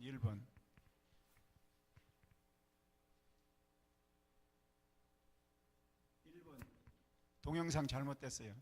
1번. 동영상 잘못됐어요.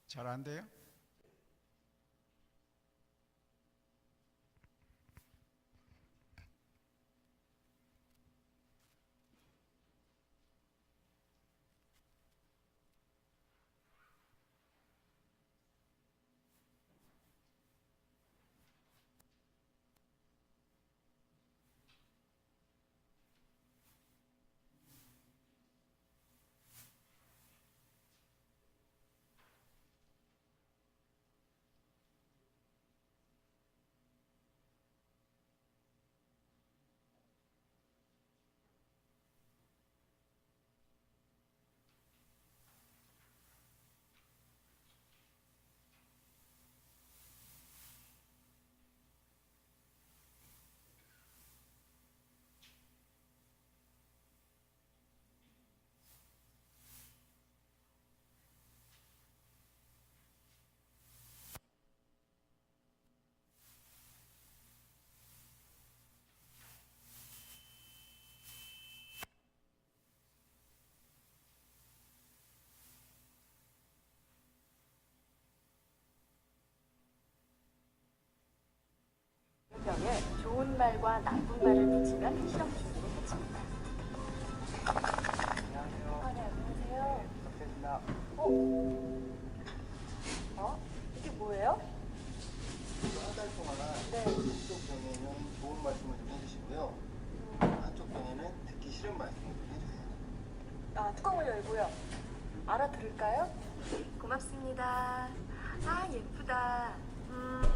잘 안 돼요? 병에 좋은 말과 나쁜 말을 붙이면 실험 준비를 해줍니다. 안녕하세요. 네, 안녕하세요. 박태입니다. 이게 뭐예요? 한 달 동안 네. 한쪽 병에는 좋은 말씀을 좀 해주시고요. 한쪽 병에는 듣기 싫은 말씀을 좀 해주세요. 뚜껑을 열고요. 알아들을까요? 고맙습니다. 예쁘다.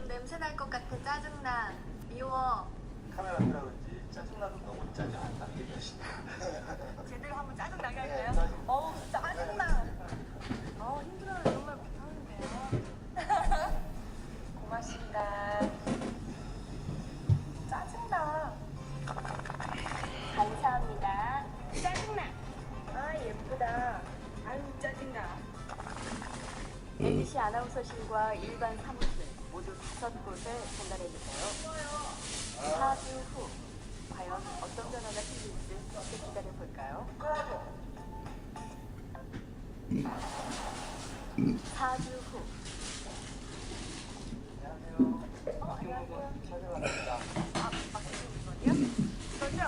냄새 날 것 같아. 짜증나. 미워. 카메라 끄라 그런지 짜증나도 너무 짜증 안 나게 되시네요. 제대로 한번 짜증나게 네, 할까요? 짜증. 짜증나. 힘들어요. 이런 말 못하는데요. 고맙습니다. 짜증나. 감사합니다. 짜증나. 예쁘다. 아유, 짜증나. MBC 아나운서실과 일반 사무실 모두 5곳을 전달해주세요. 4주 후 과연 어떤 변화가 생길지 함께 기다려볼까요? 4주 후. 안녕하세요. 안녕하세요. 촬영합니다. 박수님 이건요? 이거죠?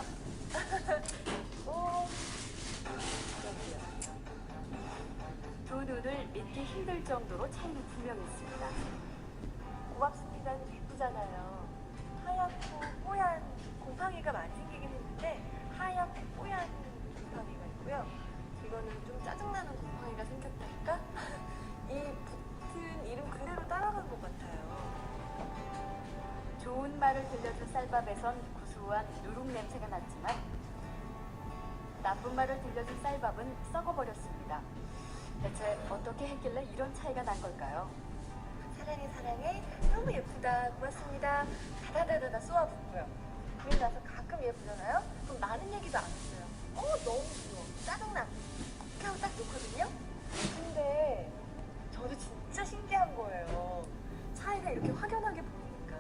두 눈을 믿기 힘들 정도로 차이는 분명했습니다. 고맙습니다. 예쁘잖아요. 하얗고 뽀얀 곰팡이가 많이 생기긴 했는데 하얗고 뽀얀 곰팡이가 있고요. 이거는 좀 짜증나는 곰팡이가 생겼달까? 이 붙은 이름 그대로 따라간 것 같아요. 좋은 말을 들려준 쌀밥에선 구수한 누룩 냄새가 났지만 나쁜 말을 들려준 쌀밥은 썩어버렸습니다. 대체 어떻게 했길래 이런 차이가 난 걸까요? 사랑해 사랑해 너무 예쁘다 고맙습니다 다다다다다 쏘아붙고요. 그러고 나서 가끔 예쁘잖아요? 그럼 많은 얘기도 안 했어요. 너무 싫어 짜증나 이렇게 하고 딱 놓거든요. 근데 저도 진짜 신기한 거예요. 차이가 이렇게 확연하게 보이니까.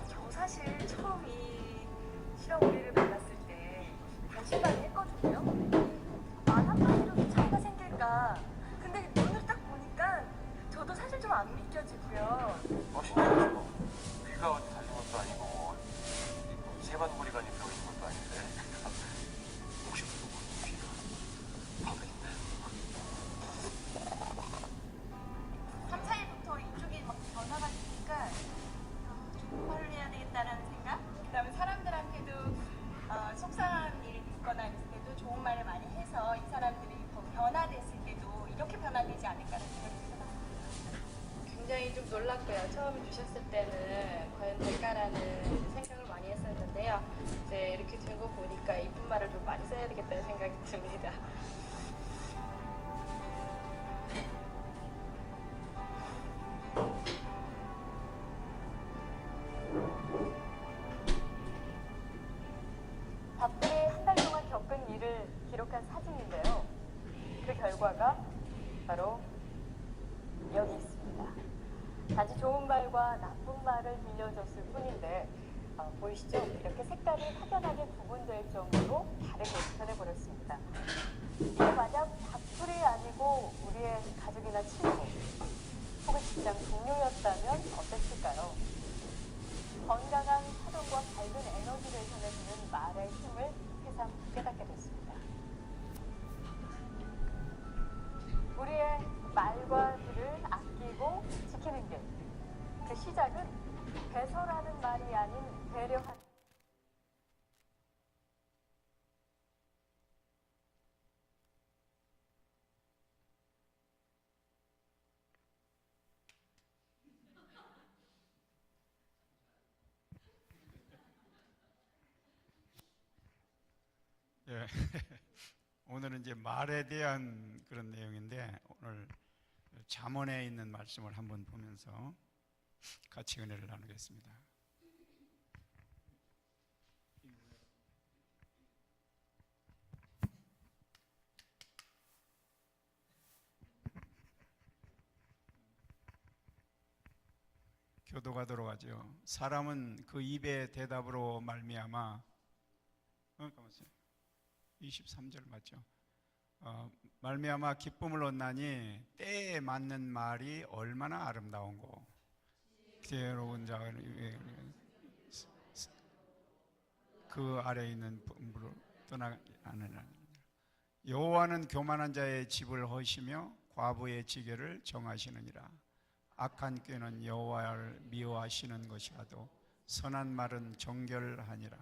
저 사실 처음 이 실험우리를 만났을 때 반신반의 했거든요. 말 한마디로도 차이가 생길까. 근데 눈을 딱 보니까 저도 사실 좀 안 믿겨지고요. 신기하죠. 귀가 어디 달린 것도 아니고 세관머리관이 들어있는 것도 아닌데 혹시 누구 귀가 밤에 있나요? 3, 4일부터 이쪽이 막 변화가 되니까 좋았고요. 처음에 주셨을 때는 과연 될까라는 생각을 많이 했었는데요. 이제 이렇게 된 거 보니까 이쁜 말을 좀 많이 써야 되겠다는 생각이 듭니다. 밥들이 한 달 동안 겪은 일을 기록한 사진인데요. 그 결과가 바로 여기 있습니다. 단지 좋은 말과 나쁜 말을 들려줬을 뿐인데 보이시죠? 이렇게 색깔이 확연하게 구분될 정도로 다르게 변해버렸습니다. 이게 만약 밥풀이 아니고 우리의 가족이나 친구 혹은 직장 동료였다면 어땠을까요? 건강한 사동과 밝은 에너지를 전해주는 말의 힘을 새삼 깨닫게 됐습니다. 우리의 말과 글을 아끼고 지키는 길. 그 시작은 배설하는 말이 아닌 배려하는. 예. 오늘은 이제 말에 대한 그런 내용인데 오늘 잠언에 있는 말씀을 한번 보면서 같이 은혜를 나누겠습니다. 교도가 들어가죠. 사람은 그 입의 대답으로 말미암아 23절 맞죠? 말미암아 기쁨을 얻나니 때에 맞는 말이 얼마나 아름다운고 지혜로운 자가 그 아래에 있는 분부로 떠나가느니라. 여호와는 교만한 자의 집을 허시며 과부의 지게를 정하시느니라. 악한 꾀는 여호와를 미워하시는 것이라도 선한 말은 정결하니라.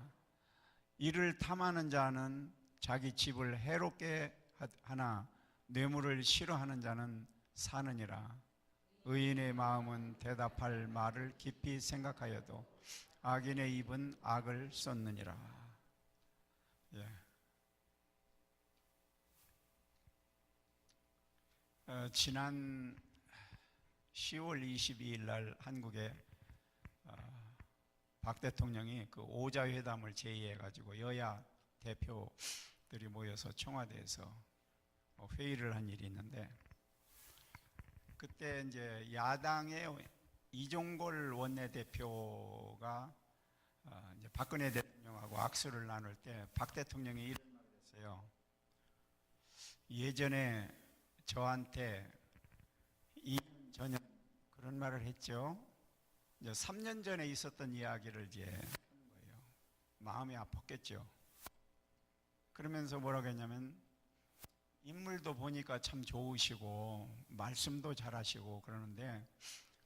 이를 탐하는 자는 자기 집을 해롭게 하나 뇌물을 싫어하는 자는 사느니라. 의인의 마음은 대답할 말을 깊이 생각하여도 악인의 입은 악을 쏟느니라. 예. 지난 10월 22일 날 한국에 박 대통령이 그 오자회담을 제의해 가지고 여야 대표들이 모여서 청와대에서 회의를 한 일이 있는데, 그때 이제 야당의 이종걸 원내대표가 이제 박근혜 대통령하고 악수를 나눌 때 박 대통령이 이런 말을 했어요. 예전에 저한테 2년 전에 그런 말을 했죠. 이제 3년 전에 있었던 이야기를 이제 하는 거예요. 마음이 아팠겠죠. 그러면서 뭐라고 했냐면, 인물도 보니까 참 좋으시고 말씀도 잘하시고 그러는데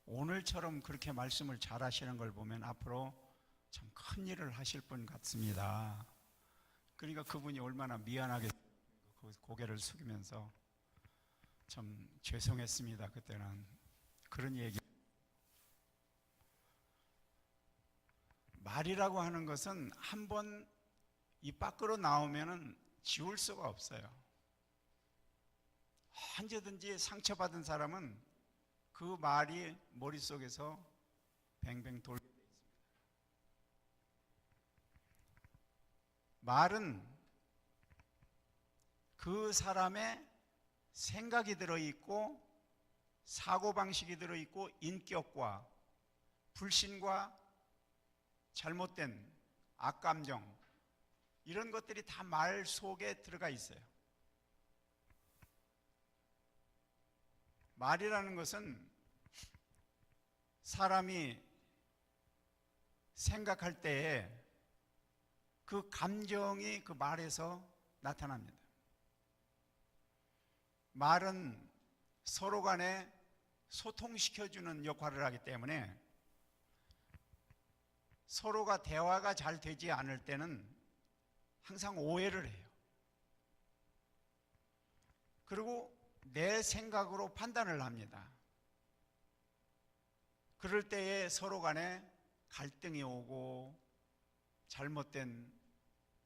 오늘처럼 그렇게 말씀을 잘하시는 걸 보면 앞으로 참 큰 일을 하실 분 같습니다. 그러니까 그분이 얼마나 미안하게 고개를 숙이면서 참 죄송했습니다. 그때는 그런 얘기. 말이라고 하는 것은 한번 입 밖으로 나오면은 지울 수가 없어요. 언제든지 상처받은 사람은 그 말이 머릿속에서 뱅뱅 돌게 돼 있습니다. 말은 그 사람의 생각이 들어있고 사고방식이 들어있고 인격과 불신과 잘못된 악감정, 이런 것들이 다 말 속에 들어가 있어요. 말이라는 것은 사람이 생각할 때에 그 감정이 그 말에서 나타납니다. 말은 서로 간에 소통시켜주는 역할을 하기 때문에 서로가 대화가 잘 되지 않을 때는 항상 오해를 해요. 그리고 내 생각으로 판단을 합니다. 그럴 때에 서로 간에 갈등이 오고 잘못된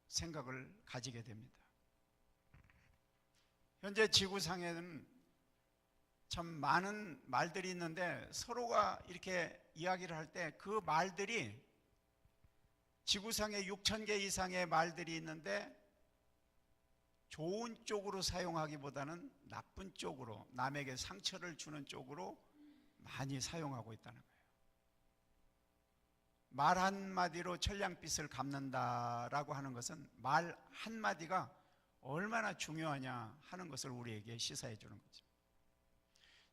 생각을 가지게 됩니다. 현재 지구상에는 참 많은 말들이 있는데 서로가 이렇게 이야기를 할 때 그 말들이 지구상에 6,000개 이상의 말들이 있는데 좋은 쪽으로 사용하기보다는 나쁜 쪽으로, 남에게 상처를 주는 쪽으로 많이 사용하고 있다는 거예요. 말 한마디로 천냥빚을 갚는다라고 하는 것은 말 한마디가 얼마나 중요하냐 하는 것을 우리에게 시사해 주는 거죠.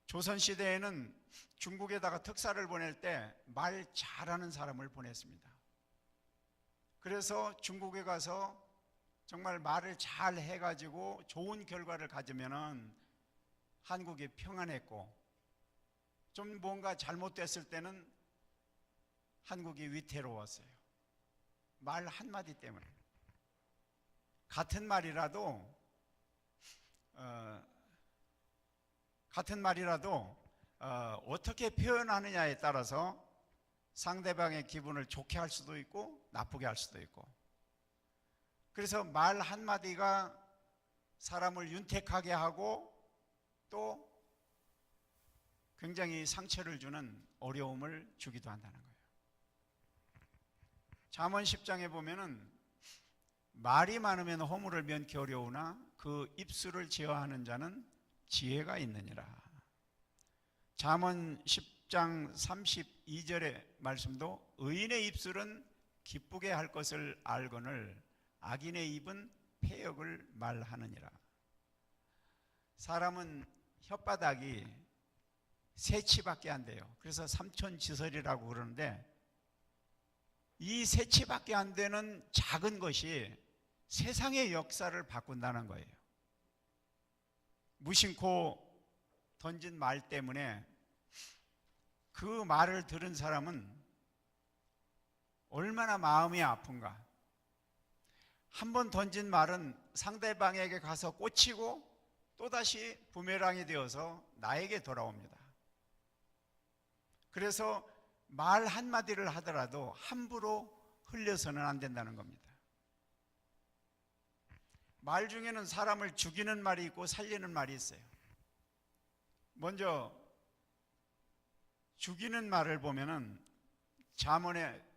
조선시대에는 중국에다가 특사를 보낼 때 말 잘하는 사람을 보냈습니다. 그래서 중국에 가서 정말 말을 잘 해가지고 좋은 결과를 가지면은 한국이 평안했고, 좀 뭔가 잘못됐을 때는 한국이 위태로웠어요. 말 한마디 때문에. 같은 말이라도 어떻게 표현하느냐에 따라서 상대방의 기분을 좋게 할 수도 있고 나쁘게 할 수도 있고, 그래서 말 한마디가 사람을 윤택하게 하고 또 굉장히 상처를 주는 어려움을 주기도 한다는 거예요. 잠언 10장에 보면은 말이 많으면 허물을 면키 어려우나 그 입술을 제어하는 자는 지혜가 있느니라. 잠언 10장 32절의 말씀도 의인의 입술은 기쁘게 할 것을 알거늘 악인의 입은 패역을 말하느니라. 사람은 혓바닥이 새치밖에 안 돼요. 그래서 삼촌지설이라고 그러는데, 이 새치밖에 안 되는 작은 것이 세상의 역사를 바꾼다는 거예요. 무심코 던진 말 때문에 그 말을 들은 사람은 얼마나 마음이 아픈가. 한 번 던진 말은 상대방에게 가서 꽂히고 또다시 부메랑이 되어서 나에게 돌아옵니다. 그래서 말 한마디를 하더라도 함부로 흘려서는 안 된다는 겁니다. 말 중에는 사람을 죽이는 말이 있고 살리는 말이 있어요. 먼저 죽이는 말을 보면은 잠언의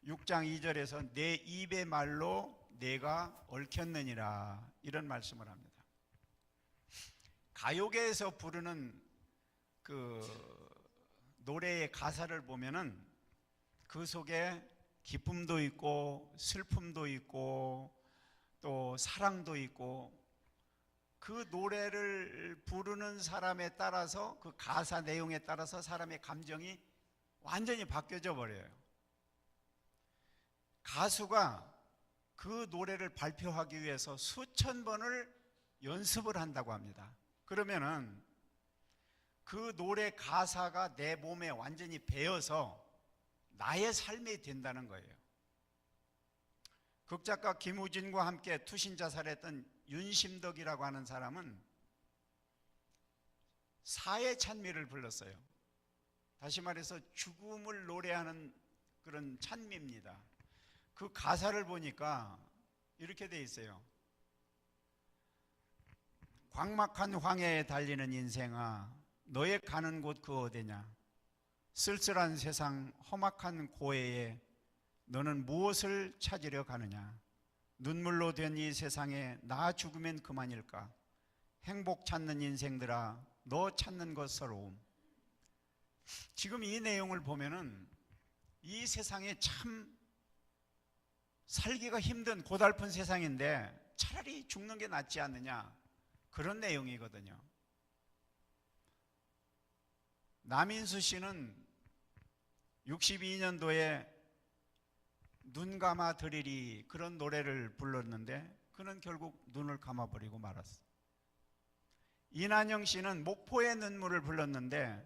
6장 2절에서 내 입의 말로 내가 얽혔느니라, 이런 말씀을 합니다. 가요계에서 부르는 그 노래의 가사를 보면은 그 속에 기쁨도 있고 슬픔도 있고 또 사랑도 있고, 그 노래를 부르는 사람에 따라서, 그 가사 내용에 따라서 사람의 감정이 완전히 바뀌어져 버려요. 가수가 그 노래를 발표하기 위해서 수천 번을 연습을 한다고 합니다. 그러면은 그 노래 가사가 내 몸에 완전히 배어서 나의 삶이 된다는 거예요. 극작가 김우진과 함께 투신자살했던 윤심덕이라고 하는 사람은 사회 찬미를 불렀어요. 다시 말해서 죽음을 노래하는 그런 찬미입니다. 그 가사를 보니까 이렇게 돼 있어요. 광막한 황해에 달리는 인생아, 너의 가는 곳 그 어디냐? 쓸쓸한 세상 험악한 고해에 너는 무엇을 찾으려 가느냐? 눈물로 된 이 세상에 나 죽으면 그만일까? 행복 찾는 인생들아, 너 찾는 것 서러움. 지금 이 내용을 보면은 이 세상에 참 살기가 힘든 고달픈 세상인데 차라리 죽는 게 낫지 않느냐, 그런 내용이거든요. 남인수 씨는 62년도에 눈 감아 드리리, 그런 노래를 불렀는데 그는 결국 눈을 감아버리고 말았어요. 이난영 씨는 목포의 눈물을 불렀는데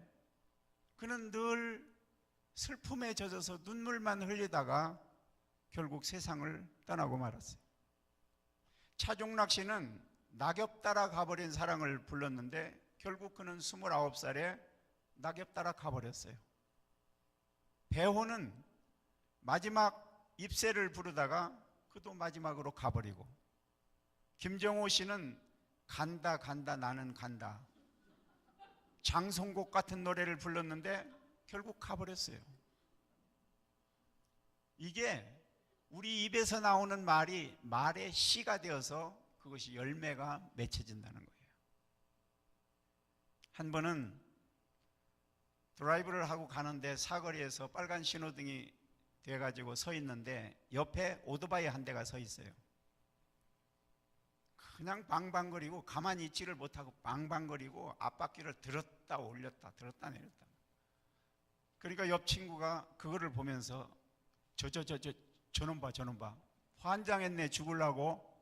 그는 늘 슬픔에 젖어서 눈물만 흘리다가 결국 세상을 떠나고 말았어요. 차종락 씨는 낙엽 따라 가버린 사랑을 불렀는데 결국 그는 29살에 낙엽 따라 가버렸어요. 배호는 마지막 입새를 부르다가 그도 마지막으로 가버리고, 김정호 씨는 간다 간다 나는 간다, 장송곡 같은 노래를 불렀는데 결국 가버렸어요. 이게 우리 입에서 나오는 말이 말의 씨가 되어서 그것이 열매가 맺혀진다는 거예요. 한 번은 드라이브를 하고 가는데 사거리에서 빨간 신호등이 돼가지고 서 있는데 옆에 오토바이 한 대가 서 있어요. 그냥 방방거리고 가만히 있지를 못하고 방방거리고 앞바퀴를 들었다 올렸다 들었다 내렸다. 그러니까 옆 친구가 그거를 보면서 저놈 봐 환장했네 죽으려고.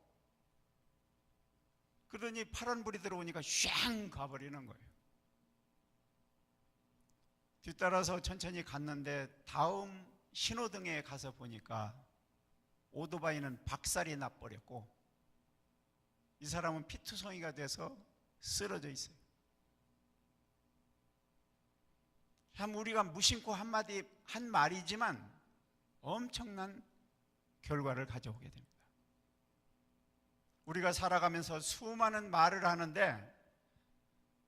그러더니 파란불이 들어오니까 쉥 가버리는 거예요. 뒤따라서 천천히 갔는데 다음 신호등에 가서 보니까 오토바이는 박살이 나버렸고 이 사람은 피투성이가 돼서 쓰러져 있어요. 참 우리가 무심코 한 말이지만 엄청난 결과를 가져오게 됩니다. 우리가 살아가면서 수많은 말을 하는데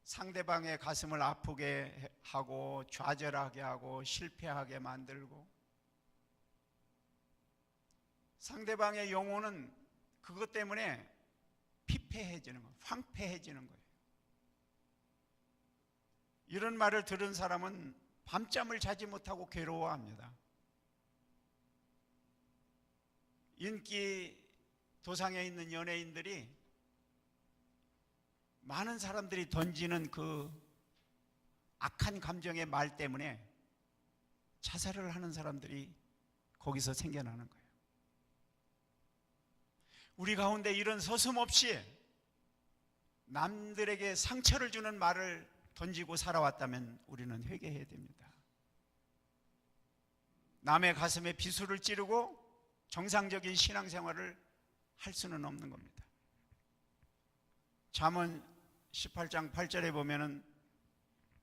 상대방의 가슴을 아프게 하고 좌절하게 하고 실패하게 만들고, 상대방의 영혼은 그것 때문에 피폐해지는 거예요. 황폐해지는 거예요. 이런 말을 들은 사람은 밤잠을 자지 못하고 괴로워합니다. 인기 도상에 있는 연예인들이 많은 사람들이 던지는 그 악한 감정의 말 때문에 자살을 하는 사람들이 거기서 생겨나는 거예요. 우리 가운데 이런 서슴없이 남들에게 상처를 주는 말을 던지고 살아왔다면 우리는 회개해야 됩니다. 남의 가슴에 비수를 찌르고 정상적인 신앙생활을 할 수는 없는 겁니다. 잠언 18장 8절에 보면은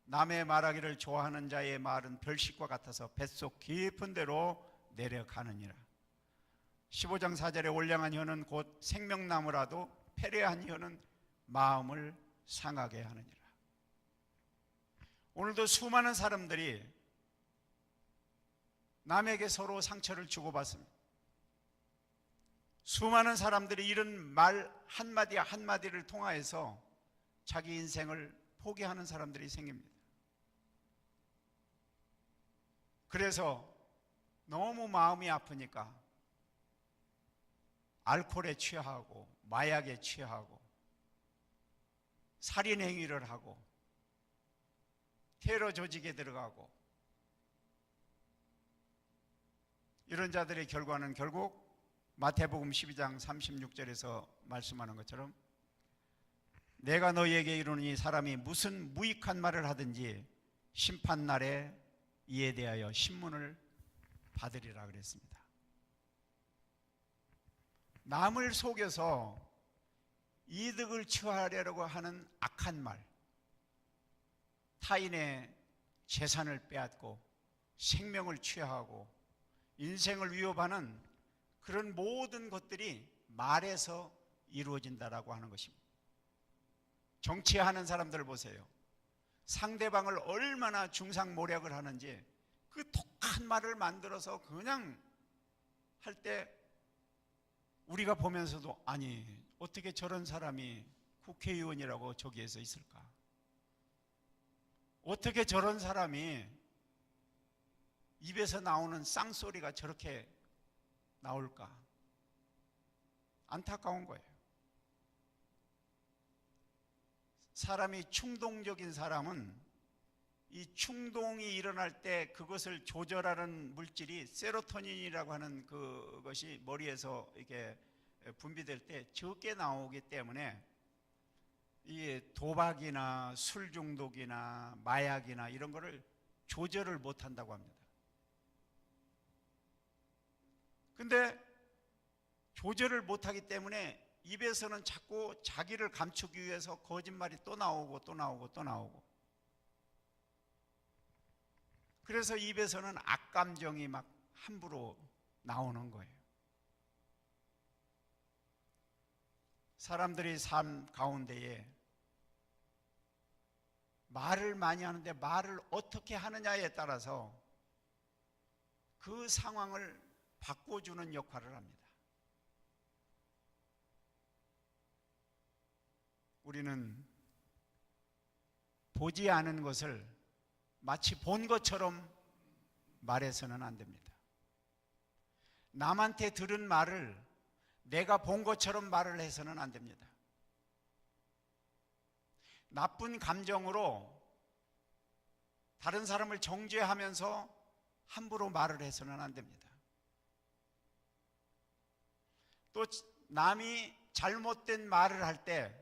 남의 말하기를 좋아하는 자의 말은 별식과 같아서 뱃속 깊은 데로 내려가느니라. 15장 4절에 올량한 혀는 곧 생명나무라도 패례한 혀는 마음을 상하게 하느니라. 오늘도 수많은 사람들이 남에게 서로 상처를 주고받습니다. 수많은 사람들이 이런 말 한마디 한마디를 통하여서 자기 인생을 포기하는 사람들이 생깁니다. 그래서 너무 마음이 아프니까 알코올에 취하고 마약에 취하고 살인행위를 하고 테러 조직에 들어가고, 이런 자들의 결과는 결국 마태복음 12장 36절에서 말씀하는 것처럼 내가 너희에게 이르노니 사람이 무슨 무익한 말을 하든지 심판날에 이에 대하여 신문을 받으리라 그랬습니다. 남을 속여서 이득을 취하려고 하는 악한 말, 타인의 재산을 빼앗고 생명을 취하고 인생을 위협하는 그런 모든 것들이 말에서 이루어진다라고 하는 것입니다. 정치하는 사람들을 보세요. 상대방을 얼마나 중상모략을 하는지 그 독한 말을 만들어서 그냥 할 때 우리가 보면서도 아니 어떻게 저런 사람이 국회의원이라고 저기에서 있을까? 어떻게 저런 사람이 입에서 나오는 쌍소리가 저렇게 나올까? 안타까운 거예요. 사람이 충동적인 사람은 이 충동이 일어날 때 그것을 조절하는 물질이 세로토닌이라고 하는 그것이 머리에서 이렇게 분비될 때 적게 나오기 때문에 이 도박이나 술 중독이나 마약이나 이런 거를 조절을 못 한다고 합니다. 근데 조절을 못 하기 때문에 입에서는 자꾸 자기를 감추기 위해서 거짓말이 또 나오고 또 나오고 또 나오고, 그래서 입에서는 악감정이 막 함부로 나오는 거예요. 사람들이 삶 가운데에 말을 많이 하는데 말을 어떻게 하느냐에 따라서 그 상황을 바꿔주는 역할을 합니다. 우리는 보지 않은 것을 마치 본 것처럼 말해서는 안 됩니다. 남한테 들은 말을 내가 본 것처럼 말을 해서는 안 됩니다. 나쁜 감정으로 다른 사람을 정죄하면서 함부로 말을 해서는 안 됩니다. 또 남이 잘못된 말을 할 때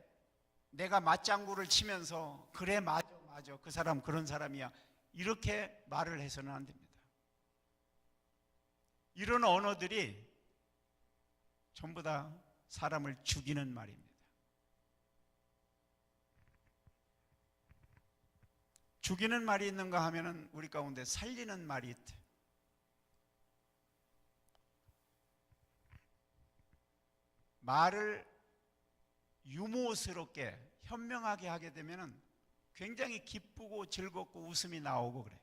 내가 맞장구를 치면서 그래 맞아 그 사람 그런 사람이야 이렇게 말을 해서는 안 됩니다. 이런 언어들이 전부 다 사람을 죽이는 말입니다. 죽이는 말이 있는가 하면은 우리 가운데 살리는 말이 있대. 말을 유머스럽게 현명하게 하게 되면은 굉장히 기쁘고 즐겁고 웃음이 나오고 그래요.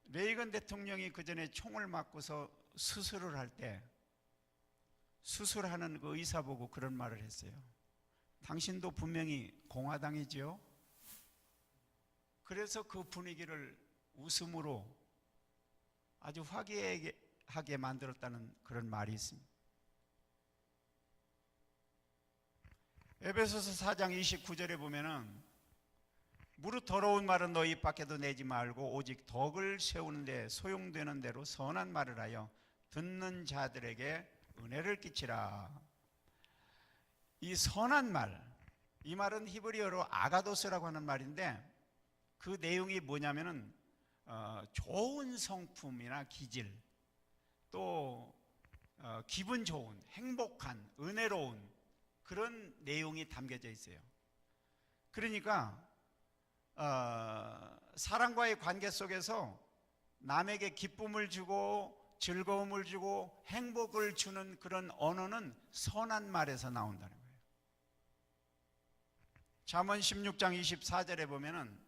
레이건 대통령이 그 전에 총을 맞고서 수술을 할 때 수술하는 그 의사 보고 그런 말을 했어요. 당신도 분명히 공화당이지요. 그래서 그 분위기를 웃음으로 아주 화기애애하게 만들었다는 그런 말이 있습니다. 에베소서 4장 29절에 보면은 무릇 더러운 말은 너희 입 밖에도 내지 말고 오직 덕을 세우는 데 소용되는 대로 선한 말을 하여 듣는 자들에게 은혜를 끼치라. 이 선한 말, 이 말은 히브리어로 아가도스라고 하는 말인데 그 내용이 뭐냐면은 좋은 성품이나 기질, 또 기분 좋은, 행복한, 은혜로운 그런 내용이 담겨져 있어요. 그러니까 사람과의 관계 속에서 남에게 기쁨을 주고 즐거움을 주고 행복을 주는 그런 언어는 선한 말에서 나온다는 거예요. 잠언 16장 24절에 보면은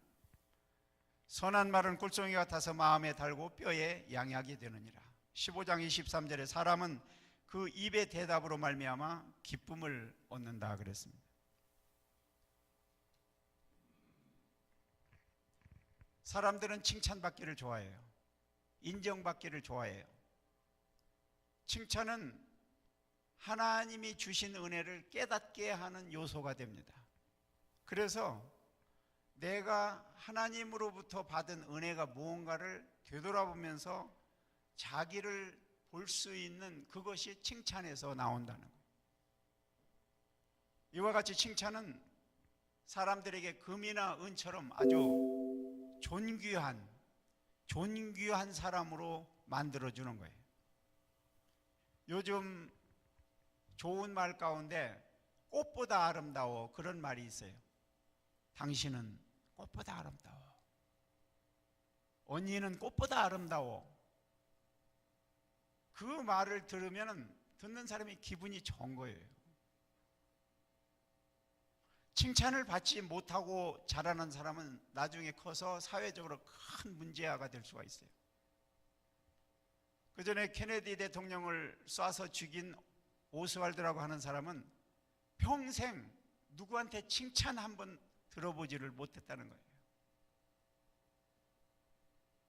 선한 말은 꿀송이 같아서 마음에 달고 뼈에 양약이 되느니라. 15장 23절에 사람은 그 입의 대답으로 말미암아 기쁨을 얻는다 그랬습니다. 사람들은 칭찬받기를 좋아해요. 인정받기를 좋아해요. 칭찬은 하나님이 주신 은혜를 깨닫게 하는 요소가 됩니다. 그래서 내가 하나님으로부터 받은 은혜가 무언가를 되돌아보면서 자기를 볼 수 있는 그것이 칭찬에서 나온다는 거예요. 이와 같이 칭찬은 사람들에게 금이나 은처럼 아주 존귀한 사람으로 만들어주는 거예요. 요즘 좋은 말 가운데 꽃보다 아름다워 그런 말이 있어요. 당신은 꽃보다 아름다워. 언니는 꽃보다 아름다워. 그 말을 들으면 듣는 사람이 기분이 좋은 거예요. 칭찬을 받지 못하고 자라는 사람은 나중에 커서 사회적으로 큰 문제아가 될 수가 있어요. 그 전에 케네디 대통령을 쏴서 죽인 오스왈드라고 하는 사람은 평생 누구한테 칭찬 한번 들어보지를 못했다는 거예요.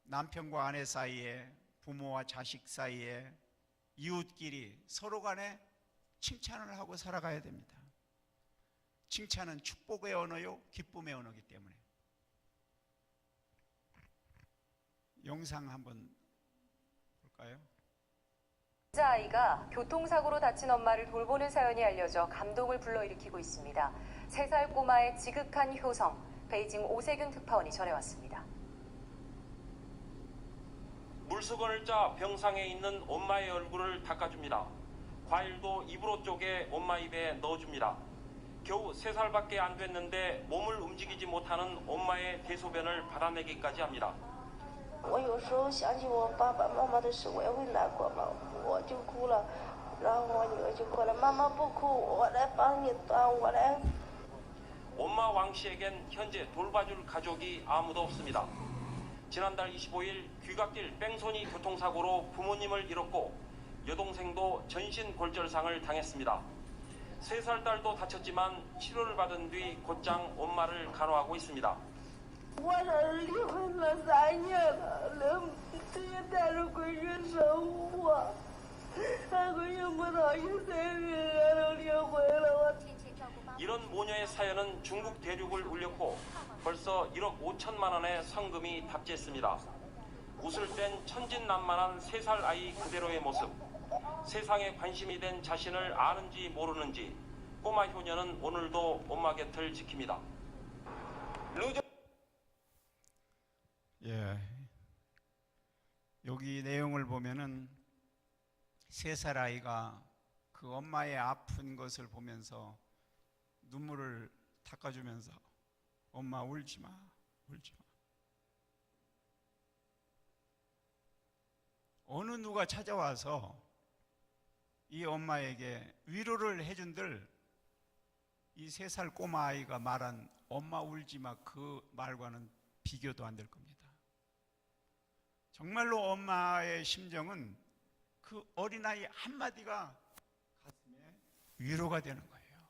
남편과 아내 사이에, 부모와 자식 사이에, 이웃끼리 서로 간에 칭찬을 하고 살아가야 됩니다. 칭찬은 축복의 언어요, 기쁨의 언어이기 때문에. 영상 한번 볼까요? 아이가 교통사고로 다친 엄마를 돌보는 사연이 알려져 감동을 불러일으키고 있습니다. 3살 꼬마의 지극한 효성, 베이징 오세균 특파원이 전해왔습니다. 물수건을 짜 병상에 있는 엄마의 얼굴을 닦아줍니다. 과일도 입으로 쪼개 엄마 입에 넣어줍니다. 겨우 3살밖에 안 됐는데 몸을 움직이지 못하는 엄마의 대소변을 받아내기까지 합니다. 我有时候想起我爸爸妈妈的事，我也会难过嘛，我就哭了，然后我女儿就过来，妈妈不哭，我来帮你端，我来。 엄마 왕 씨에겐 현재 돌봐줄 가족이 아무도 없습니다. 지난달 25일 귀갓길 뺑소니 교통사고로 부모님을 잃었고 여동생도 전신골절상을 당했습니다. 3살 딸도 다쳤지만 치료를 받은 뒤 곧장 엄마를 간호하고 있습니다. 我俩离婚了3年了，这也带着闺女生活，俺闺女不到1岁俺都离婚了。 이런 모녀의 사연은 중국 대륙을 울렸고 벌써 1억 5천만 원의 성금이 답지했습니다. 웃을 땐 천진난만한 3살 아이 그대로의 모습. 세상에 관심이 된 자신을 아는지 모르는지 꼬마 효녀는 오늘도 엄마 곁을 지킵니다. 예, 여기 내용을 보면은 3살 아이가 그 엄마의 아픈 것을 보면서 눈물을 닦아주면서 엄마 울지 마, 울지 마. 어느 누가 찾아와서 이 엄마에게 위로를 해준들 이 3살 꼬마 아이가 말한 엄마 울지 마 그 말과는 비교도 안 될 겁니다. 정말로 엄마의 심정은 그 어린아이 한마디가 가슴에 위로가 되는 거예요.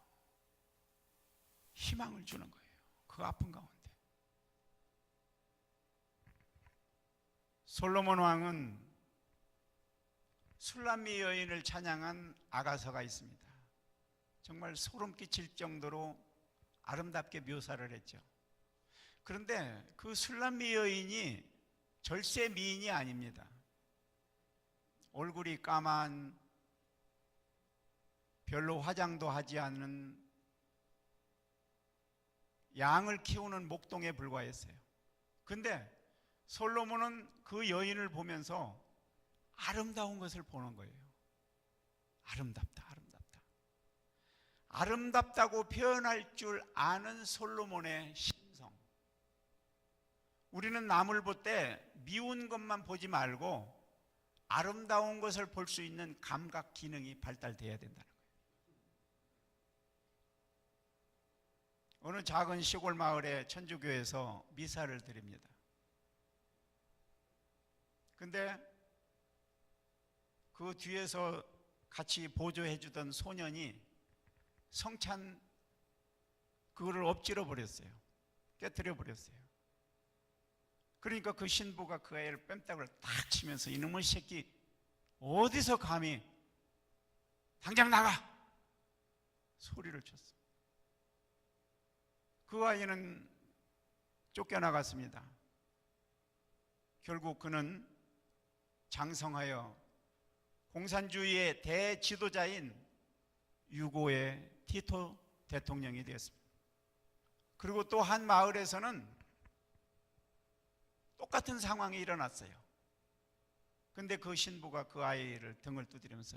희망을 주는 거예요. 그 아픈 가운데. 솔로몬 왕은 술람미 여인을 찬양한 아가서가 있습니다. 정말 소름 끼칠 정도로 아름답게 묘사를 했죠. 그런데 그 술람미 여인이 절세 미인이 아닙니다. 얼굴이 까만, 별로 화장도 하지 않는 양을 키우는 목동에 불과했어요. 근데 솔로몬은 그 여인을 보면서 아름다운 것을 보는 거예요. 아름답다, 아름답다. 아름답다고 표현할 줄 아는 솔로몬의 심성. 우리는 남을 볼 때 미운 것만 보지 말고 아름다운 것을 볼 수 있는 감각 기능이 발달돼야 된다는 거예요. 어느 작은 시골 마을의 천주교에서 미사를 드립니다. 근데 그 뒤에서 같이 보조해 주던 소년이 성찬 그거를 엎질러 버렸어요. 깨뜨려 버렸어요. 그러니까 그 신부가 그 애를 뺨따구를 탁 치면서 이놈의 새끼 어디서 감히 당장 나가! 소리를 쳤어. 그 아이는 쫓겨나갔습니다. 결국 그는 장성하여 공산주의의 대지도자인 유고의 티토 대통령이 되었습니다. 그리고 또 한 마을에서는 똑같은 상황이 일어났어요. 근데 그 신부가 그 아이를 등을 두드리면서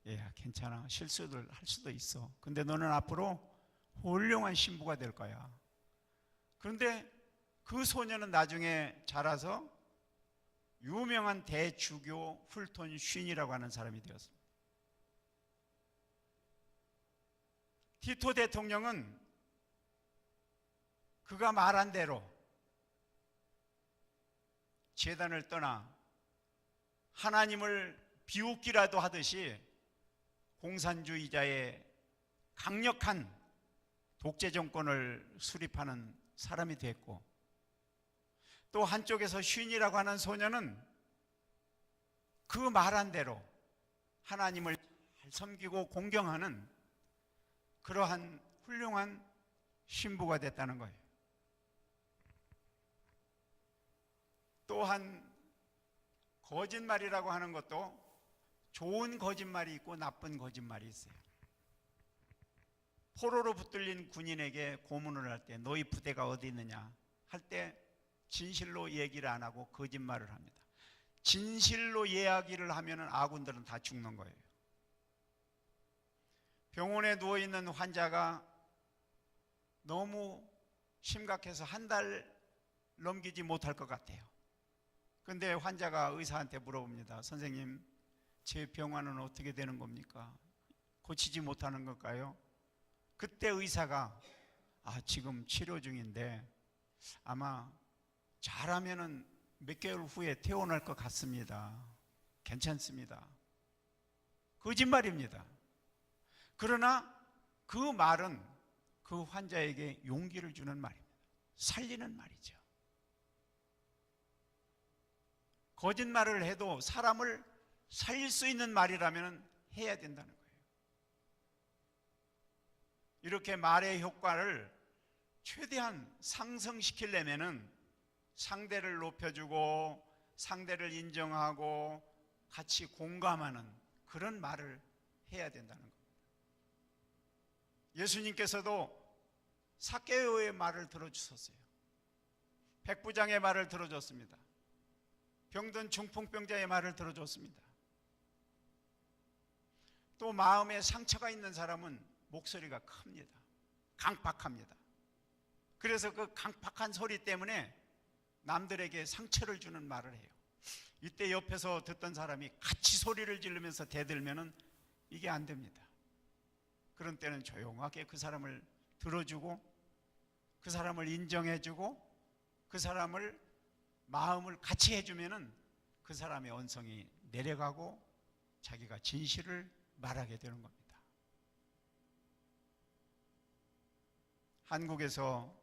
얘야 괜찮아, 실수를 할 수도 있어. 근데 너는 앞으로 훌륭한 신부가 될 거야. 그런데 그 소녀는 나중에 자라서 유명한 대주교 풀톤 쉰이라고 하는 사람이 되었습니다. 티토 대통령은 그가 말한 대로 제단을 떠나 하나님을 비웃기라도 하듯이 공산주의자의 강력한 독재 정권을 수립하는 사람이 됐고, 또 한쪽에서 쉰이라고 하는 소녀는 그 말한 대로 하나님을 섬기고 공경하는 그러한 훌륭한 신부가 됐다는 거예요. 또한 거짓말이라고 하는 것도 좋은 거짓말이 있고 나쁜 거짓말이 있어요. 포로로 붙들린 군인에게 고문을 할 때 너희 부대가 어디 있느냐 할 때 진실로 얘기를 안 하고 거짓말을 합니다. 진실로 이야기를 하면 아군들은 다 죽는 거예요. 병원에 누워있는 환자가 너무 심각해서 한 달 넘기지 못할 것 같아요. 근데 환자가 의사한테 물어봅니다. 선생님, 제 병환은 어떻게 되는 겁니까? 고치지 못하는 걸까요? 그때 의사가 지금 치료 중인데 아마 잘하면은 몇 개월 후에 퇴원할 것 같습니다. 괜찮습니다. 거짓말입니다. 그러나 그 말은 그 환자에게 용기를 주는 말입니다. 살리는 말이죠. 거짓말을 해도 사람을 살릴 수 있는 말이라면 해야 된다는 거예요. 이렇게 말의 효과를 최대한 상승시키려면은 상대를 높여주고 상대를 인정하고 같이 공감하는 그런 말을 해야 된다는 겁니다. 예수님께서도 삭개오의 말을 들어주셨어요. 백부장의 말을 들어줬습니다. 병든 중풍병자의 말을 들어줬습니다. 또 마음에 상처가 있는 사람은 목소리가 큽니다. 강팍합니다. 그래서 그 강팍한 소리 때문에 남들에게 상처를 주는 말을 해요. 이때 옆에서 듣던 사람이 같이 소리를 지르면서 대들면은 이게 안 됩니다. 그런 때는 조용하게 그 사람을 들어주고 그 사람을 인정해주고 그 사람을 마음을 같이 해주면은 그 사람의 언성이 내려가고 자기가 진실을 말하게 되는 겁니다. 한국에서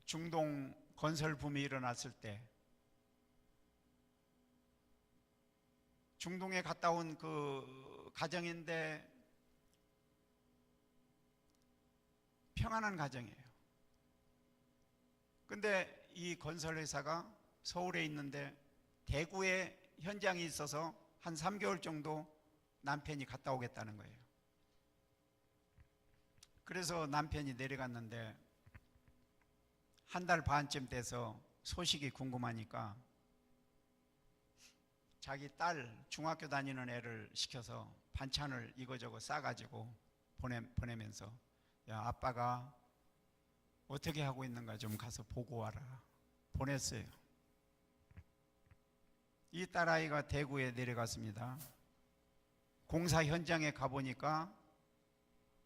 중동 건설 붐이 일어났을 때 중동에 갔다 온 그 가정인데 평안한 가정이에요. 근데 이 건설회사가 서울에 있는데 대구에 현장이 있어서 한 3개월 정도 남편이 갔다 오겠다는 거예요. 그래서 남편이 내려갔는데 한 달 반쯤 돼서 소식이 궁금하니까 자기 딸 중학교 다니는 애를 시켜서 반찬을 이거저거 싸가지고 보내면서 야, 아빠가 어떻게 하고 있는가 좀 가서 보고 와라. 보냈어요. 이 딸아이가 대구에 내려갔습니다. 공사 현장에 가보니까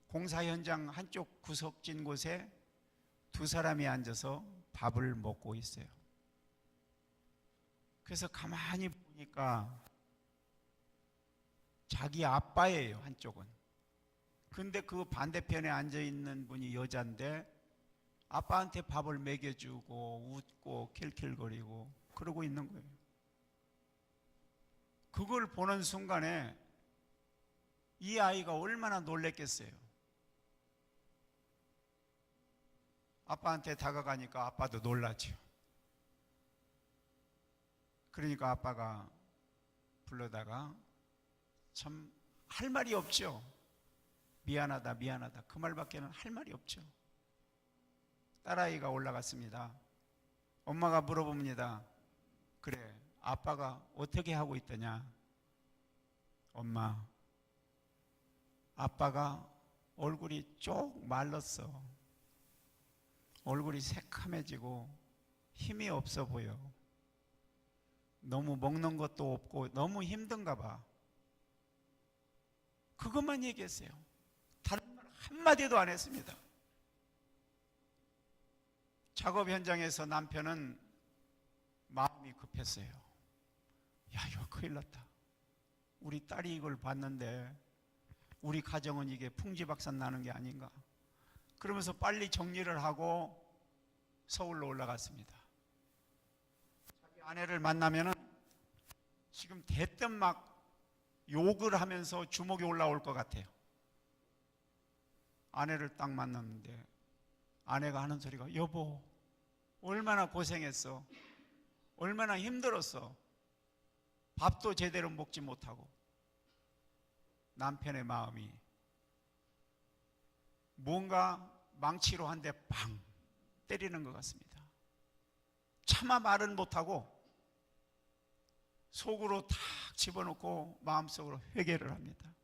공사 현장 한쪽 구석진 곳에 두 사람이 앉아서 밥을 먹고 있어요. 그래서 가만히 보니까 자기 아빠예요, 한쪽은. 근데 그 반대편에 앉아있는 분이 여잔데 아빠한테 밥을 먹여주고 웃고 킬킬거리고 그러고 있는 거예요. 그걸 보는 순간에 이 아이가 얼마나 놀랬겠어요. 아빠한테 다가가니까 아빠도 놀라죠. 그러니까 아빠가 불러다가 참 할 말이 없죠. 미안하다 미안하다 그 말밖에는 할 말이 없죠. 딸아이가 올라갔습니다. 엄마가 물어봅니다. 그래, 아빠가 어떻게 하고 있더냐? 엄마, 아빠가 얼굴이 쪽 말랐어. 얼굴이 새카매지고 힘이 없어 보여. 너무 먹는 것도 없고 너무 힘든가 봐. 그것만 얘기했어요. 다른 말 한마디도 안 했습니다. 작업 현장에서 남편은 마음이 급했어요. 야, 이거 큰일 났다. 우리 딸이 이걸 봤는데 우리 가정은 이게 풍지박산 나는 게 아닌가. 그러면서 빨리 정리를 하고 서울로 올라갔습니다. 자기 아내를 만나면은 지금 대뜸 막 욕을 하면서 주먹이 올라올 것 같아요. 아내를 딱 만났는데 아내가 하는 소리가 여보 얼마나 고생했어. 얼마나 힘들었어. 밥도 제대로 먹지 못하고. 남편의 마음이 뭔가 망치로 한 대 빵 때리는 것 같습니다. 차마 말은 못하고 속으로 탁 집어넣고 마음속으로 회개를 합니다.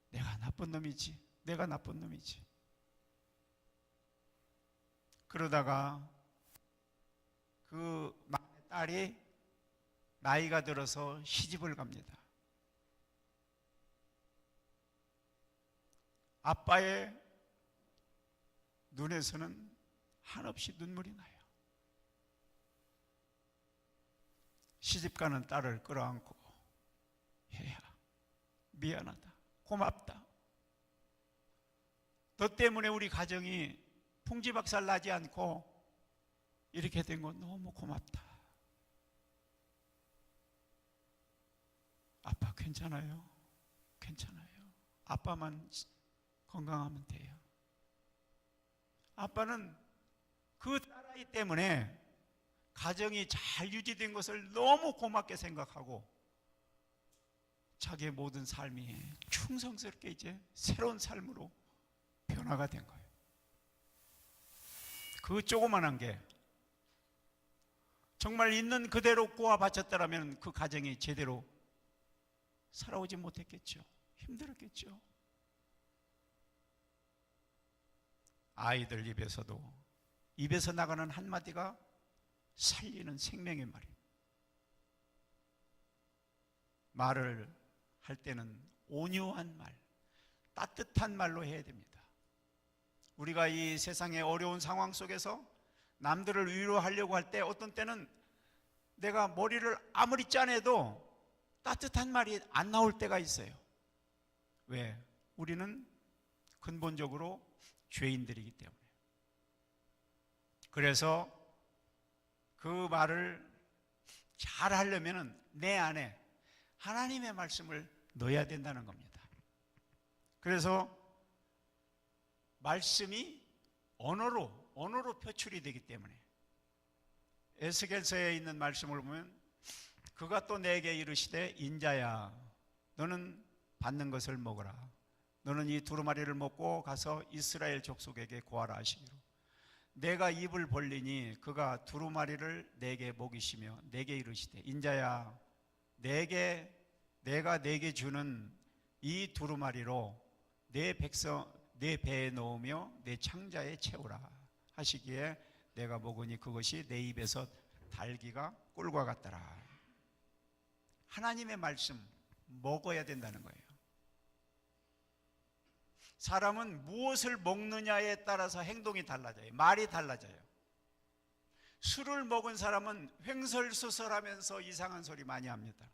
내가 나쁜 놈이지. 내가 나쁜 놈이지. 그러다가 그 막내 딸이 나이가 들어서 시집을 갑니다. 아빠의 눈에서는 한없이 눈물이 나요. 시집가는 딸을 끌어안고, 혜야, 미안하다, 고맙다. 너 때문에 우리 가정이 풍지박살 나지 않고 이렇게 된 건 너무 고맙다. 아빠 괜찮아요? 괜찮아요. 아빠만 건강하면 돼요. 아빠는 그 딸아이 때문에 가정이 잘 유지된 것을 너무 고맙게 생각하고 자기의 모든 삶이 충성스럽게 이제 새로운 삶으로 변화가 된 거예요. 그 조그만한 게 정말 있는 그대로 꼬아 바쳤더라면 그 가정이 제대로 살아오지 못했겠죠. 힘들었겠죠. 아이들 입에서 나가는 한마디가 살리는 생명의 말이에요. 말을 할 때는 온유한 말, 따뜻한 말로 해야 됩니다. 우리가 이 세상의 어려운 상황 속에서 남들을 위로하려고 할 때 어떤 때는 내가 머리를 아무리 짜내도 따뜻한 말이 안 나올 때가 있어요. 왜? 우리는 근본적으로 죄인들이기 때문에. 그래서 그 말을 잘 하려면 내 안에 하나님의 말씀을 넣어야 된다는 겁니다. 그래서 말씀이 언어로 표출이 되기 때문에 에스겔서에 있는 말씀을 보면 그가 또 내게 이르시되 인자야 너는 받는 것을 먹어라. 너는 이 두루마리를 먹고 가서 이스라엘 족속에게 고하라 하시기로 내가 입을 벌리니 그가 두루마리를 내게 먹이시며 내게 이르시되 인자야 내가 내게 주는 이 두루마리로 내 배에 넣으며 내 창자에 채우라 하시기에 내가 먹으니 그것이 내 입에서 달기가 꿀과 같더라. 하나님의 말씀 먹어야 된다는 거예요. 사람은 무엇을 먹느냐에 따라서 행동이 달라져요. 말이 달라져요. 술을 먹은 사람은 횡설수설하면서 이상한 소리 많이 합니다.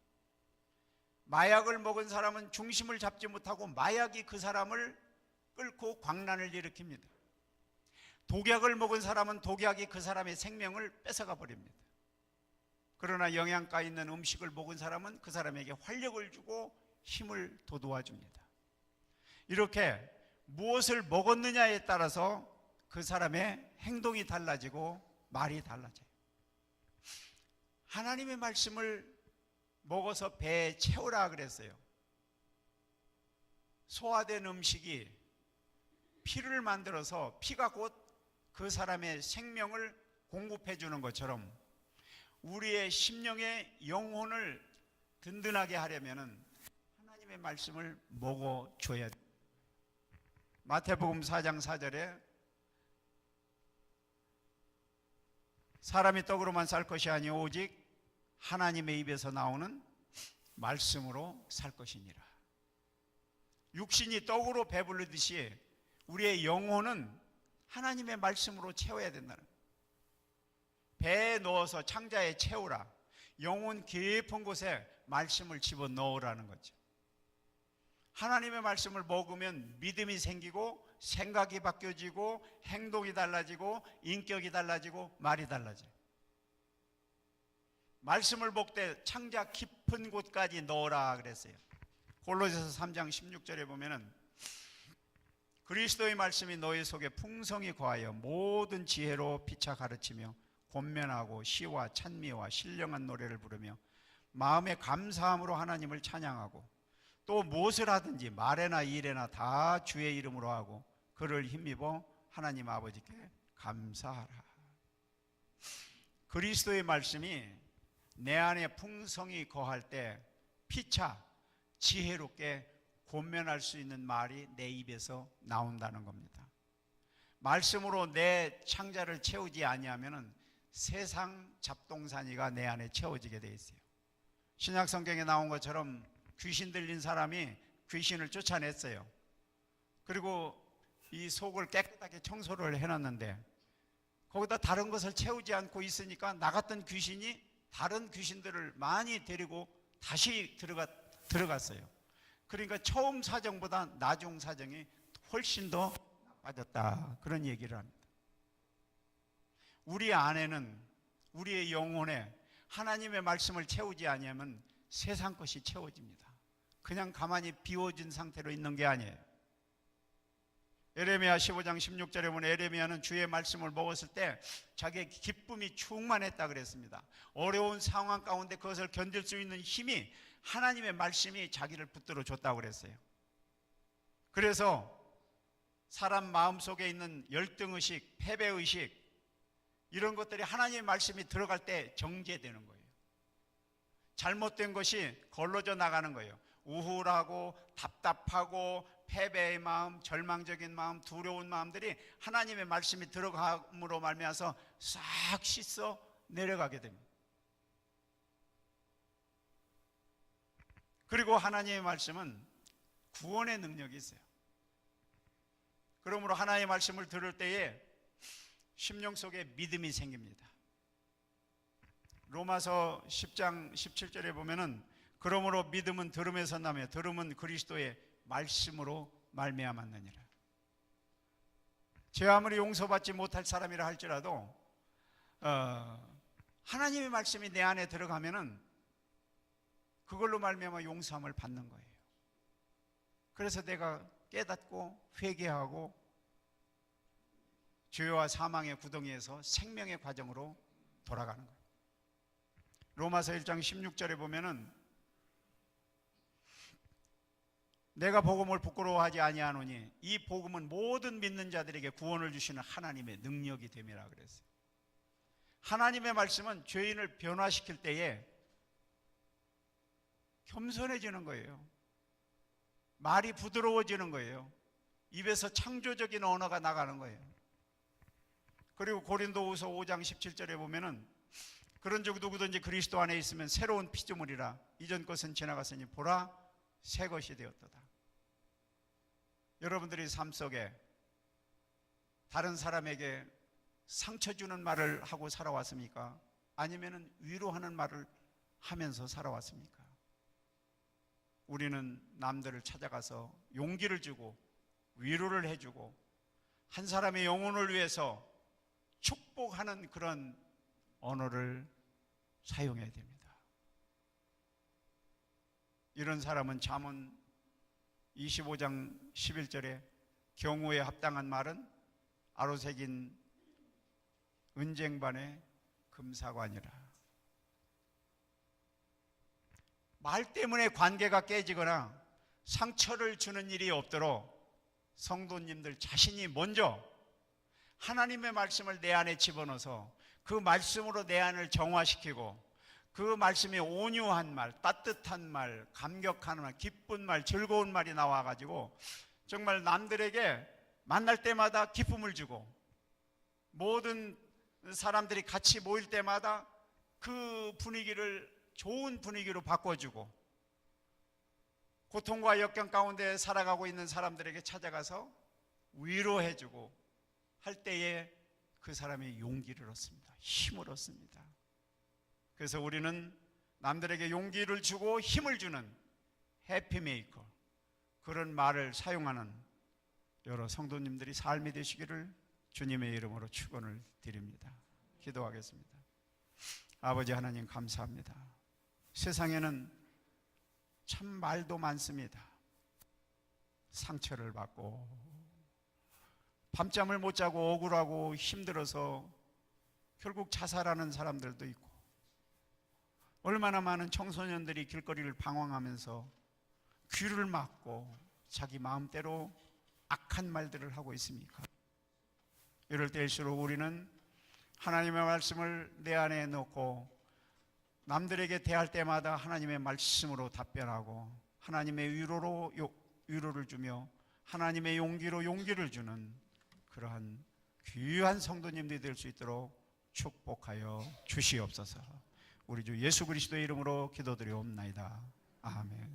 마약을 먹은 사람은 중심을 잡지 못하고 마약이 그 사람을 끌고 광란을 일으킵니다. 독약을 먹은 사람은 독약이 그 사람의 생명을 뺏어가 버립니다. 그러나 영양가 있는 음식을 먹은 사람은 그 사람에게 활력을 주고 힘을 돋워 줍니다. 이렇게 무엇을 먹었느냐에 따라서 그 사람의 행동이 달라지고 말이 달라져요. 하나님의 말씀을 먹어서 배에 채우라 그랬어요. 소화된 음식이 피를 만들어서 피가 곧 그 사람의 생명을 공급해 주는 것처럼 우리의 심령의 영혼을 든든하게 하려면 하나님의 말씀을 먹어줘야 돼요. 마태복음 4장 4절에 사람이 떡으로만 살 것이 아니오 오직 하나님의 입에서 나오는 말씀으로 살 것이니라. 육신이 떡으로 배부르듯이 우리의 영혼은 하나님의 말씀으로 채워야 된다는 거예요. 배에 넣어서 창자에 채우라. 영혼 깊은 곳에 말씀을 집어넣으라는 거죠. 하나님의 말씀을 먹으면 믿음이 생기고 생각이 바뀌어지고 행동이 달라지고 인격이 달라지고 말이 달라져요. 말씀을 먹되 창자 깊은 곳까지 넣으라 그랬어요. 골로새서 3장 16절에 보면은 그리스도의 말씀이 너희 속에 풍성히 거하여 모든 지혜로 피차 가르치며 권면하고 시와 찬미와 신령한 노래를 부르며 마음의 감사함으로 하나님을 찬양하고 또 무엇을 하든지 말에나 일에나 다 주의 이름으로 하고 그를 힘입어 하나님 아버지께 감사하라. 그리스도의 말씀이 내 안에 풍성히 거할 때 피차 지혜롭게 권면할 수 있는 말이 내 입에서 나온다는 겁니다. 말씀으로 내 창자를 채우지 아니하면은 세상 잡동사니가 내 안에 채워지게 돼 있어요. 신약 성경에 나온 것처럼 귀신 들린 사람이 귀신을 쫓아냈어요. 그리고 이 속을 깨끗하게 청소를 해놨는데 거기다 다른 것을 채우지 않고 있으니까 나갔던 귀신이 다른 귀신들을 많이 데리고 다시 들어갔어요. 그러니까 처음 사정보다 나중 사정이 훨씬 더 나빠졌다, 그런 얘기를 합니다. 우리 안에는, 우리의 영혼에 하나님의 말씀을 채우지 아니하면 세상 것이 채워집니다. 그냥 가만히 비워진 상태로 있는 게 아니에요. 에레미야 15장 16절에 보면 에레미야는 주의 말씀을 먹었을 때 자기의 기쁨이 충만했다 그랬습니다. 어려운 상황 가운데 그것을 견딜 수 있는 힘이 하나님의 말씀이 자기를 붙들어 줬다고 그랬어요. 그래서 사람 마음속에 있는 열등의식, 패배의식, 이런 것들이 하나님의 말씀이 들어갈 때 정제되는 거예요. 잘못된 것이 걸러져 나가는 거예요. 우울하고 답답하고 패배의 마음, 절망적인 마음, 두려운 마음들이 하나님의 말씀이 들어감으로 말미암아서 싹 씻어 내려가게 됩니다. 그리고 하나님의 말씀은 구원의 능력이 있어요. 그러므로 하나님의 말씀을 들을 때에 심령 속에 믿음이 생깁니다. 로마서 10장 17절에 보면은 그러므로 믿음은 들음에서 나며 들음은 그리스도의 말씀으로 말미암았느니라. 죄 아무리 용서받지 못할 사람이라 할지라도 하나님의 말씀이 내 안에 들어가면은 그걸로 말미암아 용서함을 받는 거예요. 그래서 내가 깨닫고 회개하고 죄와 사망의 구덩이에서 생명의 과정으로 돌아가는 거예요. 로마서 1장 16절에 보면은 내가 복음을 부끄러워하지 아니하노니 이 복음은 모든 믿는 자들에게 구원을 주시는 하나님의 능력이 됨이라 그랬어요. 하나님의 말씀은 죄인을 변화시킬 때에 겸손해지는 거예요. 말이 부드러워지는 거예요. 입에서 창조적인 언어가 나가는 거예요. 그리고 고린도후서 5장 17절에 보면은 그런즉 누구든지 그리스도 안에 있으면 새로운 피조물이라 이전 것은 지나갔으니 보라 새 것이 되었도다. 여러분들이 삶 속에 다른 사람에게 상처 주는 말을 하고 살아왔습니까? 아니면 위로하는 말을 하면서 살아왔습니까? 우리는 남들을 찾아가서 용기를 주고 위로를 해주고 한 사람의 영혼을 위해서 축복하는 그런 언어를 사용해야 됩니다. 이런 사람은 잠언 25장 11절에 경우에 합당한 말은 아로새긴 은쟁반의 금사관이라. 말 때문에 관계가 깨지거나 상처를 주는 일이 없도록 성도님들 자신이 먼저 하나님의 말씀을 내 안에 집어넣어서 그 말씀으로 내 안을 정화시키고 그 말씀이 온유한 말, 따뜻한 말, 감격하는 말, 기쁜 말, 즐거운 말이 나와가지고 정말 남들에게 만날 때마다 기쁨을 주고 모든 사람들이 같이 모일 때마다 그 분위기를 좋은 분위기로 바꿔주고 고통과 역경 가운데 살아가고 있는 사람들에게 찾아가서 위로해주고 할 때에 그 사람이 용기를 얻습니다. 힘을 얻습니다. 그래서 우리는 남들에게 용기를 주고 힘을 주는 해피메이커, 그런 말을 사용하는 여러 성도님들이 삶이 되시기를 주님의 이름으로 축원을 드립니다. 기도하겠습니다. 아버지 하나님 감사합니다. 세상에는 참 말도 많습니다. 상처를 받고 밤잠을 못 자고 억울하고 힘들어서 결국 자살하는 사람들도 있고 얼마나 많은 청소년들이 길거리를 방황하면서 귀를 막고 자기 마음대로 악한 말들을 하고 있습니까? 이럴 때일수록 우리는 하나님의 말씀을 내 안에 넣고 남들에게 대할 때마다 하나님의 말씀으로 답변하고 하나님의 위로로 위로를 주며 하나님의 용기로 용기를 주는 그러한 귀한 성도님들이 될 수 있도록 축복하여 주시옵소서. 우리 주 예수 그리스도의 이름으로 기도드리옵나이다. 아멘.